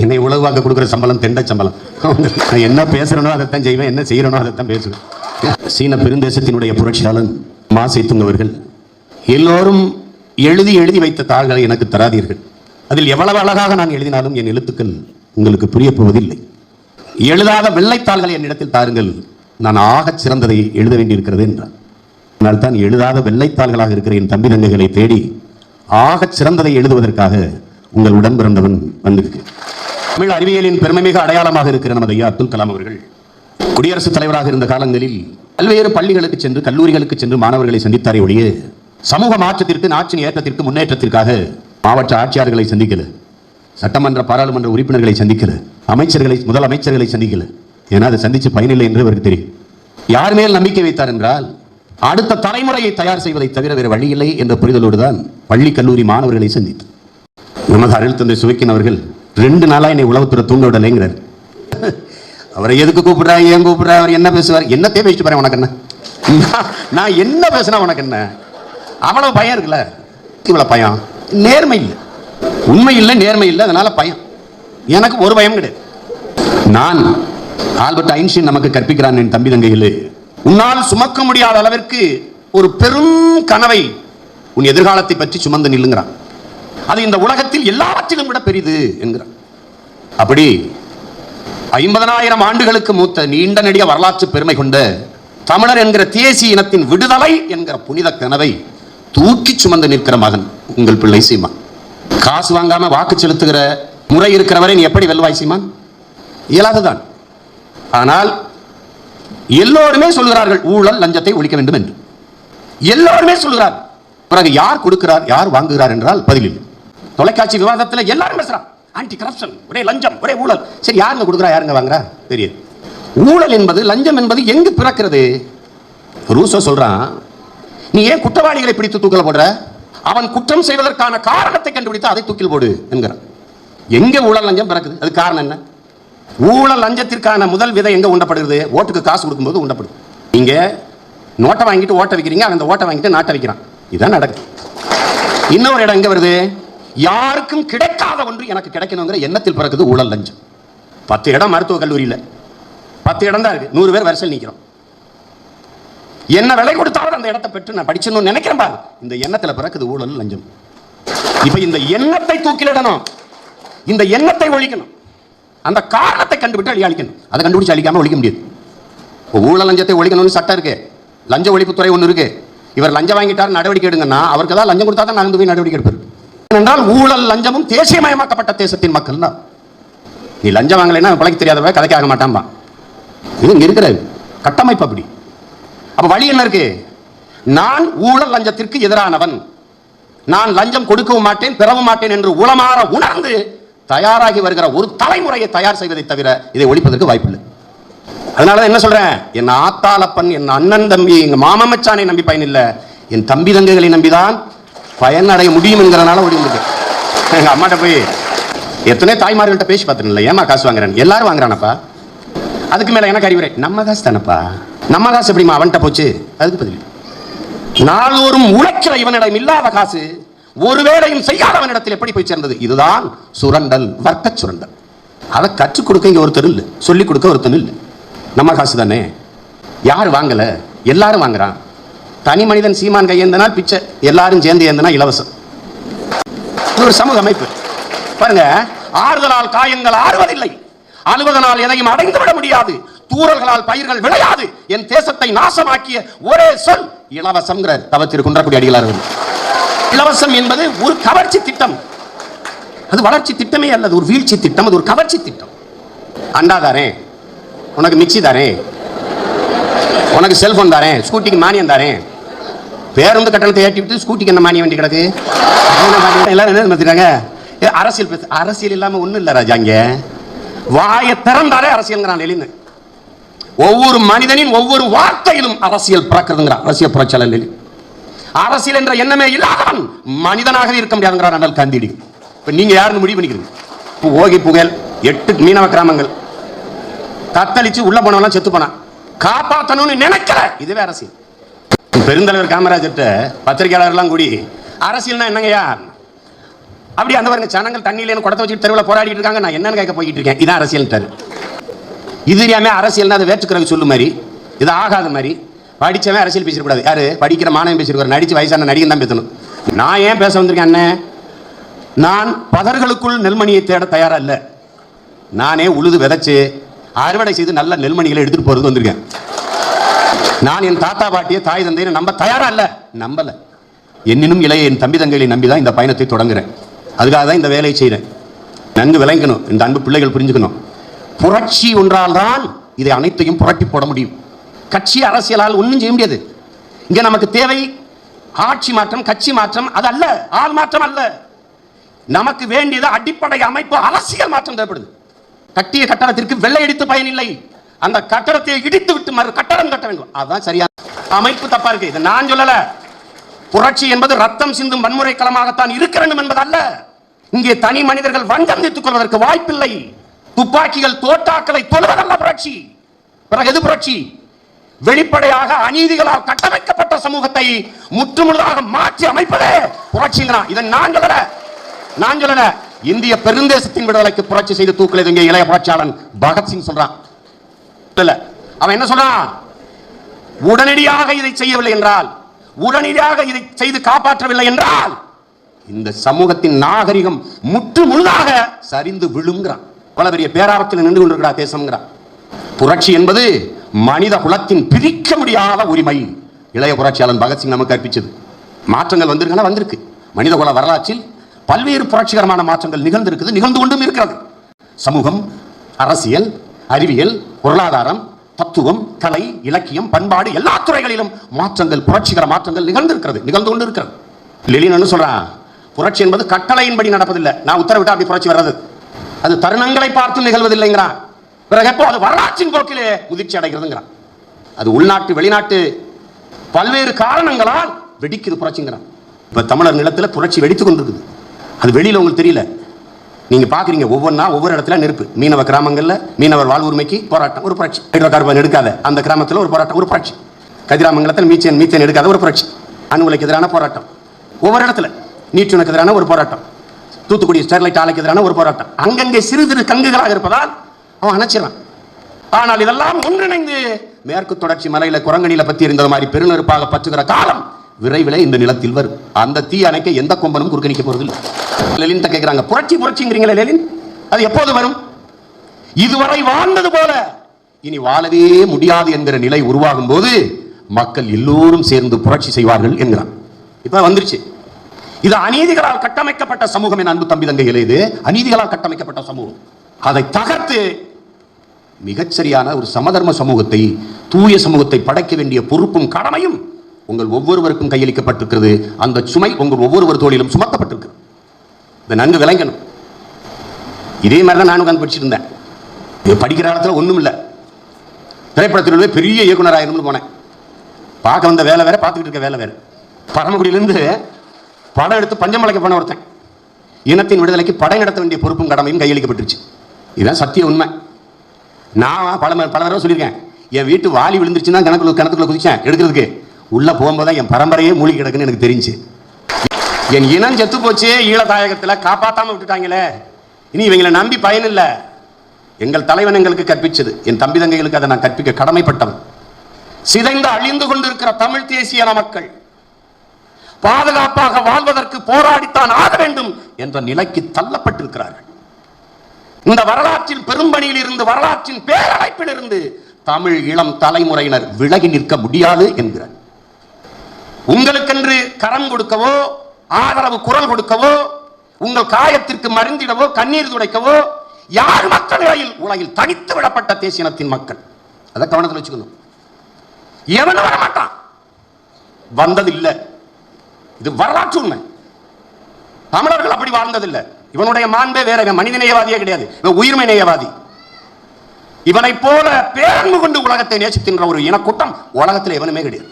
என்னை உழவாக்க கொடுக்குற சம்பளம் தெண்ட சம்பளம். நான் என்ன பேசுறனோ அதைத்தான் செய்வேன், என்ன செய்யறனோ அதைத்தான் பேசுவேன். சீன பெருந்தேசத்தினுடைய புரட்சியாளன் மா சேதுங் அவர்கள், எல்லோரும் எழுதி எழுதி வைத்த தாள்களை எனக்கு தராதீர்கள், அதில் எவ்வளவு அழகாக நான் எழுதினாலும் என் எழுத்துக்கள் உங்களுக்கு புரிய போவதில்லை. எழுதாத வெள்ளைத்தாள்களை என்னிடத்தில் தாருங்கள், நான் ஆகச் சிறந்ததை எழுத வேண்டியிருக்கிறது என்றார். அதனால் தான் எழுதாத வெள்ளைத்தாள்களாக இருக்கிற என் தம்பி தங்கைகளை தேடி ஆகச் சிறந்ததை எழுதுவதற்காக உங்கள் உடன் பிறந்தவன் வந்திருக்கு. தமிழ் அறிவியலின் பெருமைமிகு அடையாளமாக இருக்கிற நமது ஐயா அப்துல் கலாம் அவர்கள் குடியரசுத் தலைவராக இருந்த காலங்களில் பல்வேறு பள்ளிகளுக்கு சென்று கல்லூரிகளுக்கு சென்று மாணவர்களை சந்தித்தாரே ஒழிய சமூக மாற்றத்திற்கு, நாட்டின் ஏற்றத்திற்கு, முன்னேற்றத்திற்காக மாவட்ட ஆட்சியாளர்களை சந்திக்கல, சட்டமன்ற பாராளுமன்ற உறுப்பினர்களை சந்திக்கல, அமைச்சர்களை, முதலமைச்சர்களை சந்திக்கல. ஏன்னா அதை சந்திச்சு பயனில்லை என்று அவருக்கு தெரியும். யார் மேல் நம்பிக்கை வைத்தார் என்றால் அடுத்த தலைமுறையை தயார் செய்வதை தவிர வேறு வழி இல்லை என்ற புரிதலோடு தான் பள்ளி கல்லூரி மாணவர்களை சந்தித்தார். நமது அருள் தந்தை சுவைக்கின் அவர்கள் 2 நாளா என்னை உளவுத்துறை தூங்க விடலைங்கிறார். அவரை எதுக்கு கூப்பிடுறா, ஏன் கூப்பிடுறா, அவர் என்ன பேசுவார், என்னத்தையே பேசிட்டு பாரு, உனக்கு என்ன, நான் என்ன பேசினா உனக்கு என்ன, அவ்வளவு பயம் இருக்குல்ல. இவ்வளவு பயம், நேர்மை இல்லை, உண்மை இல்லை, நேர்மை இல்லை, அதனால பயம். எனக்கு ஒரு பயம் கிடையாது. நான் ஆல்பர்ட் ஐன்ஸ்டீன் நமக்கு கற்பிக்கிறான், என் தம்பி தங்கைகளே, உன்னால் சுமக்க முடியாத அளவிற்கு ஒரு பெரும் கனவை உன் எதிர்காலத்தை பற்றி சுமந்து நில்லுங்கிறான். அது இந்த உலகத்தில் எல்லாவற்றிலும் விட பெரிது என்கிறான். அப்படி 50,000 ஆண்டுகளுக்கு மூத்த நீண்ட நெடிய வரலாற்று பெருமை கொண்ட தமிழர் என்கிற தேசிய இனத்தின் விடுதலை என்கிற புனித கனவை தூக்கி சுமந்து நிற்கிற மகன் உங்கள் பிள்ளை சீமான். காசு வாங்காம வாக்கு செலுத்துகிற முறை இருக்கிறவரை நீ எப்படி வெல்வாய் சீமான்? இயலாதுதான். ஆனால் எல்லோருமே சொல்கிறார்கள் ஊழல் லஞ்சத்தை ஒழிக்க வேண்டும் என்று, எல்லோருமே சொல்கிறார். பிறகு யார் கொடுக்கிறார், யார் வாங்குகிறார் என்றால் பதில் இல்லை. தொலைக்காட்சி விவாதத்தில் எல்லாரும் பேசுறான், ஆன்டி கரப்ஷன், ஒரே லஞ்சம், ஒரே ஊழல். சரி, யாருங்க கொடுக்குறா, யாருங்க வாங்குறா தெரியாது. ஊழல் என்பது, லஞ்சம் என்பது எங்கு பிறக்கிறது? ரூசோ சொல்றான், நீ ஏன் குற்றவாளிகளை பிடித்து தூக்கில் போடுற, அவன் குற்றம் செய்வதற்கான காரணத்தை கண்டுபிடித்து அதை தூக்கில் போடு என்கிறான். எங்க ஊழல் லஞ்சம் பிறக்குது? அது காரணம் என்ன? ஊழல் லஞ்சத்திற்கான முதல் விதை எங்க உண்டப்படுகிறது? ஓட்டுக்கு காசு கொடுக்கும்போது உண்டப்படுது. நீங்க நோட்டை வாங்கிட்டு ஓட்டை வைக்கிறீங்க, அந்த ஓட்டை வாங்கிட்டு நாட்டை வைக்கிறான். இதுதான் நடக்குது. இன்னொரு இடம் எங்க வருது? யாருக்கும் கிடைக்காத ஒன்று எனக்கு கிடைக்கணுங்கிற எண்ணத்தில் பிறக்குது ஊழல் லஞ்சம். 10 இடம் மருத்துவக் கல்லூரியில் 10 இடம் தான் இருக்கு, 100 பேர் வரிசையில் நிற்கிறோம். என்ன விலை கொடுத்தாலும் அந்த இடத்தை பெற்று நான் படிச்சணும்னு நினைக்கிறேன் பாரு, இந்த எண்ணத்தில் பிறக்குது ஊழல் லஞ்சம். இப்ப இந்த எண்ணத்தை தூக்கிலிடணும், இந்த எண்ணத்தை ஒழிக்கணும், அந்த காரணத்தை கண்டுபிட்டு அழிக்கணும். அதை கண்டுபிடிச்சு அழிக்காம ஒழிக்க முடியாது. ஊழல் லஞ்சத்தை ஒழிக்கணும்னு சட்டம் இருக்கு, லஞ்ச ஒழிப்புத்துறை ஒன்று இருக்கு. இவர் லஞ்சம் வாங்கிட்டார், நடவடிக்கை எடுங்கன்னா அவருக்கு தான் லஞ்சம் கொடுத்தா தான் நடந்து போய் நடவடிக்கை எடுப்பார். என்றால் ஊழல் லஞ்சமும் தேசியமயமாக்கப்பட்ட தேசத்தின் மக்கள் தான். நீ லஞ்சம் வாங்கலைன்னா பிழைக்க தெரியாதவ கதைக்கு ஆக மாட்டான்பா. இது இங்க இருக்கிற கட்டமைப்பு அப்படி. அப்ப வழி என்ன இருக்கு? நான் ஊழல் லஞ்சத்திற்கு எதிரானவன், நான் லஞ்சம் கொடுக்கவும் மாட்டேன், பெறவும் மாட்டேன் என்று உளமாற உணர்ந்து தயாராகி வருகிற ஒரு தலைமுறையை தயார் செய்வதை தவிர இதை ஒழிப்பதற்கு வாய்ப்பில்லை. அதனால என்ன சொல்றேன், என் ஆத்தாளப்பன், என் அண்ணன் தம்பி, எங்க மாமச்சானை நம்பி பயன் இல்லை, என் தம்பி தங்கைகளை நம்பிதான் பயனடைய முடியும் என்கிறனால ஓடி முடியும். எங்க அம்மாட்ட போய் எத்தனை தாய்மார்கள்ட்ட பேசி பார்த்துருல, ஏமா காசு வாங்குறேன், எல்லாரும் வாங்குறானப்பா. அதுக்கு மேல எனக்கு அறிவுரை, நம்ம காசு தானப்பா, நம்ம காசு எப்படிமா அவன்கிட்ட போச்சு? அதுக்கு பதில், நாள்தோறும் உழைக்கிற இவனிடம் இல்லாத காசு ஒருவேளையும் செய்யாதவனிடத்தில் எப்படி போய் சேர்ந்தது? இதுதான் சுரண்டல், வர்க்க சுரண்டல். அதை கற்றுக் கொடுக்க இங்க ஒருத்தர் இல்லை, சொல்லிக் கொடுக்க ஒருத்தர் இல்லை. நம்ம காசு தானே, யார் வாங்கல, எல்லாரும் வாங்குறான். தனி மனிதன் சீமான் கையேந்தனால் பிச்சை, எல்லாரும் சேர்ந்து ஏந்தனா இலவசம். ஒரு சமூக அமைப்பு பாருங்க. ஆறுதலால் காயங்கள் ஆறுவதில்லை, அழுவதனால் எதையும் அடைந்து விட முடியாது, தூறல்களால் பயிர்கள் விளையாது, என் தேசத்தை நாசமாக்கிய ஒரே சொல் இலவசம். தவத்திற்கு குன்றக்குடி அடிகளார். இலவசம் என்பது ஒரு கவர்ச்சி திட்டம், அது வளர்ச்சி திட்டமே அல்லது ஒரு வீழ்ச்சி திட்டம், அது ஒரு கவர்ச்சி திட்டம். அண்டா தாரேன், உனக்கு மிக்சி தாரேன், உனக்கு செல்போன் தாரேன், ஸ்கூட்டிக்கு மானியம் தாரேன். பேருந்து கட்டணத்தை ஏற்றி விட்டு ஸ்கூட்டிக்கு என்ன மானியம் வேண்டி கிடக்கு? எல்லாரும் என்ன மாத்திட்டாங்க, அரசியல் பேச. அரசியல் இல்லாம ஒண்ணும் இல்ல ராஜா, இங்க வாயை திறந்தாலே அரசியல்ங்கிறான் லெனின். ஒவ்வொரு மனிதனின் ஒவ்வொரு வார்த்தையிலும் அரசியல் பிறக்கிறதுங்கிறான் அரசியல் புரட்சியாளர் லெனின். அரசியல் என்ற எண்ணமே இல்லாதவன் மனிதனாகவே இருக்க முடியாதுங்கிறார் அண்ணல் காந்தியடி. இப்ப நீங்க யாருன்னு முடிவு பண்ணிக்கிறீங்க? ஓகி புகழ் 8 மீனவ கிராமங்கள் தத்தளிச்சு உள்ள போனவெல்லாம் செத்து போனான், காப்பாற்றணும்னு நினைக்கிற இதுவே அரசியல். பெருந்தலைவர் காமராஜர்கிட்ட பத்திரிகையாளர்லாம் கூடி அரசியல்னா என்னங்கய்யா, அப்படி அந்த பாருங்க, ஜனங்கள் தண்ணியில குடத்தை வச்சுட்டு தெருவில் போராடிட்டு இருக்காங்க, நான் என்னன்னு கேட்க போயிட்டு இருக்கேன். இதான் அரசியல். இது தெரியாம அரசியல்னா அதை வேற்றுக்கிறது சொல்லு மாதிரி, இது ஆகாத மாதிரி. படிச்சவன் அரசியல் பேசக்கூடாது. யாரு படிக்கிற மாணவன் பேசிருக்காரு, நடிச்சு வயசான நடிகன் தான் பேசணும். நான் ஏன் பேச வந்திருக்கேன் அண்ணன்? நான் பதர்களுக்குள் நெல்மணியை தேட தயாரா இல்ல. நானே உழுது விதைச்சு அறுவடை செய்து நல்ல நெல்மணிகளை எடுத்துட்டு போறது வந்திருக்கேன். நான் என் தாத்தா பாட்டியை தாய் தந்தையை நம்ப தயாரா இல்ல, நம்பல. என்னினும் இளைய என் தம்பி தங்கைகளை நம்பிதான் இந்த பயணத்தை தொடங்குறேன். அதுக்காக தான் இந்த வேலையை செய்யறேன். நன்கு விளங்கணும், இந்த அன்பு பிள்ளைகள் புரிஞ்சுக்கணும். புரட்சி ஒன்றால் தான் இதை அனைத்தையும் புரட்டி போட முடியும். கட்சி அரசியலால் ஒன்றும் செய்ய முடியாது. இங்க நமக்கு தேவை ஆட்சி மாற்றம், கட்சி மாற்றம், அது அல்ல. ஆள் மாற்றம் அல்ல. நமக்கு வேண்டியது அடிப்படை அமைப்பு அரசியல் மாற்றம் தேவைப்படுது. கட்டிய கட்டடத்திற்கு வெள்ளை அடித்து பயனில்லை, அந்த கட்டடத்தை இடித்து விட்டு மறு கட்டடம் கட்ட வேண்டும். அதுதான் சரியான அமைப்பு. தப்பா இருக்கு. இதை நான் சொல்லல. புரட்சி என்பது ரத்தம் சிந்தும் வன்முறை களமாகத்தான் இருக்க வேண்டும் என்பது அல்ல. இங்கே தனி மனிதர்கள் வஞ்சம் தீர்த்துக் கொள்வதற்கு வாய்ப்பில்லை. துப்பாக்கிகள் தோட்டாக்களை தொழுவதல்ல புரட்சி. பிறகு எது புரட்சி? வெளிப்படையாக அநீதிகளால் கட்டமைக்கப்பட்ட சமூகத்தை முற்றுமுழுதாக மாற்றி அமைப்பதே புரட்சிங்கிறான். இதை நான் சொல்லல. இந்திய பெருந்தேசத்தின் விடுதலைக்கு புரட்சி செய்து தூக்கல் இங்கே இளைய புரட்சியாளன் பகத்சிங் சொல்றான். அவன் என்ன சொல்றான்? உடனடியாக இதை செய்யவில்லை என்றால், உடனடியாக இதை செய்து காப்பாற்றவில்லை என்றால் இந்த சமூகத்தின் நாகரிகம் முற்று முழுதாக சரிந்து விழுங்கிறான். பல பெரிய பேராபத்தில் நின்று கொண்டிருக்கிறா தேசம்ங்கிறான். புரட்சி என்பது மனித குலத்தின் பிரிக்க முடியாத உரிமை. இளைய புரட்சியாளன் பகத்சிங் நமக்கு கற்பிச்சது. மாற்றங்கள் வந்திருக்கு. மனித குல வரலாற்றில் பல்வேறு புரட்சிகரமான மாற்றங்கள் நிகழ்ந்திருக்குது, நிகழ்ந்து கொண்டும் இருக்கிறது. சமூகம், அரசியல், அறிவியல், பொருளாதாரம், தத்துவம், கலை, இலக்கியம், பண்பாடு, எல்லா துறைகளிலும் மாற்றங்கள், புரட்சிகர மாற்றங்கள் நிகழ்ந்திருக்கிறது, நிகழ்ந்து கொண்டு இருக்கிறது. லெனின் என்ன சொல்றான்? புரட்சி என்பது கட்டளையின்படி நடப்பதில்லை. நான் உத்தரவிட்டா அப்படி புரட்சி வர்றது. அது தருணங்களை பார்த்து நிகழ்வதில்லைங்கிறான். பிறகு எப்போ அது வரலாற்றின் போக்கிலே முதிர்ச்சி அடைகிறதுங்கிறான். அது உள்நாட்டு வெளிநாட்டு பல்வேறு காரணங்களால் வெடிக்குது புரட்சிங்கிறான். இப்ப தமிழர் நிலத்தில் புரட்சி வெடித்துக் கொண்டிருக்குது. அது வெளியில உங்களுக்கு தெரியல. நீங்க பாக்குறீங்க ஒவ்வொன்றா ஒவ்வொரு இடத்துல நெருப்பு. மீனவ கிராமங்கள்ல மீனவர் வாழ்வு உரிமைக்கு போராட்டம், ஒரு புரட்சி. ஹைட்ரோ கார்பன் எடுக்காத அந்த கிராமத்தில் ஒரு போராட்டம், ஒரு புரட்சி. கதிராமங்கலத்தில் மீத்தேன் எடுக்காத ஒரு புரட்சி. அணு உலைக்கு எதிரான போராட்டம். ஒவ்வொரு இடத்துல நீட்டுக்கு எதிரான ஒரு போராட்டம். தூத்துக்குடி ஸ்டெர்லைட் ஆலைக்கு எதிரான ஒரு போராட்டம். அங்கங்கே சிறு சிறு கங்குகளாக இருப்பதால் அவன் அணைச்சிடறான். ஆனால் இதெல்லாம் ஒன்றிணைந்து மேற்கு தொடர்ச்சி மலையில குரங்கணியில பத்தி இருந்த மாதிரி பெருநெருப்பாக பற்றுகிற காலம் விரைவில் இந்த நிலத்தில் வரும். அந்த தீ அணைக்க எந்த கொம்பனும் குறுக்கணிக்க போறதில்லை. லெனின் கேட்கிறாங்க, புரட்சிங்கிறீங்களே லெனின், அது எப்போது வரும்? இதுவரை வாழ்ந்தது போல இனி வாழவே முடியாது என்கிற நிலை உருவாகும் போது மக்கள் எல்லோரும் சேர்ந்து புரட்சி செய்வார்கள் என்கிறான். இப்ப வந்துருச்சு. இது அநீதிகளால் கட்டமைக்கப்பட்ட சமூகம். என் அன்பு தம்பி தங்கைகளே, இது அநீதிகளால் கட்டமைக்கப்பட்ட சமூகம். அதை தகர்த்து மிகச்சரியான ஒரு சமதர்ம சமூகத்தை, தூய சமூகத்தை படைக்க வேண்டிய பொறுப்பும் கடமையும் உங்கள் ஒவ்வொருவருக்கும் கையளிக்கப்பட்டிருக்கிறது. அந்த சுமை உங்கள் ஒவ்வொருவர் தோளிலும் சுமத்தப்பட்டிருக்கிறது. இதை நன்கு விளங்கணும். இதே மாதிரி தான் நானும் உட்காந்து படிச்சுட்டு இருந்தேன். படிக்கிற காலத்தில் ஒன்றும் இல்லை. திரைப்படத்தினுடைய பெரிய இயக்குனர் ஆயிரம்னு போனேன். பார்க்க வந்த வேலை வேற, பார்த்துக்கிட்டு இருக்க வேலை வேற. பரமக்குடியிலிருந்து படம் எடுத்து பஞ்சமலைக்கு போன ஒருத்தன். இனத்தின் விடுதலைக்கு படை நடத்த வேண்டிய பொறுப்பும் கடமையும் கையளிக்கப்பட்டுருச்சு. இதுதான் சத்திய உண்மை. நான் பல தடவை சொல்லியிருக்கேன். என் வீட்டு வாலி விழுந்துருச்சுன்னா கிணத்துக்குள்ள குதிச்சேன் எடுக்கிறதுக்கு. உள்ள போகும்போது என் பரம்பரையே மூழ்கி கிடக்குன்னு எனக்கு தெரிஞ்சு. என் இனம் செத்து போச்சு, ஈழதாயகத்தில் காப்பாற்றாம விட்டுட்டாங்களே, இனி இவங்களை நம்பி பயனில்லை. எங்கள் தலைவன் எங்களுக்கு கற்பிச்சது, என் தம்பி தங்கைகளுக்கு அதை நான் கற்பிக்க கடமைப்பட்டவன். சிதைந்து அழிந்து கொண்டிருக்கிற தமிழ் தேசிய மக்கள் பாதுகாப்பாக வாழ்வதற்கு போராடித்தான் ஆக வேண்டும் என்ற நிலைக்கு தள்ளப்பட்டிருக்கிறார்கள். இந்த வரலாற்றில் பெரும்பணியில் இருந்து, வரலாற்றின் பேரழைப்பில் இருந்து தமிழ் இளம் தலைமுறையினர் விலகி நிற்க முடியாது என்கிறார். உங்களுக்கென்று கரம் கொடுக்கவோ, ஆதரவு குரல் கொடுக்கவோ, உங்கள் காயத்திற்கு மருந்திடவோ, கண்ணீர் துடைக்கவோ யார் மற்ற நிலையில் உலகில் தனித்து விடப்பட்ட தேசியனத்தின் மக்கள். அதை கவனத்தில் வச்சுக்கணும். எவனும் வரமாட்டான், வந்ததில்லை. இது வரலாற்று உண்மை. தமிழர்கள் அப்படி வாழ்ந்ததில்லை. இவனுடைய மாண்பே வேற. இவன் மனித நேயவாதியே கிடையாது, இவன் உயிர்மை நேயவாதி. இவனை போல பேரன்பு கொண்டு உலகத்தை நேசிக்கின்ற ஒரு இனக்கூட்டம் உலகத்தில் எவனுமே கிடையாது.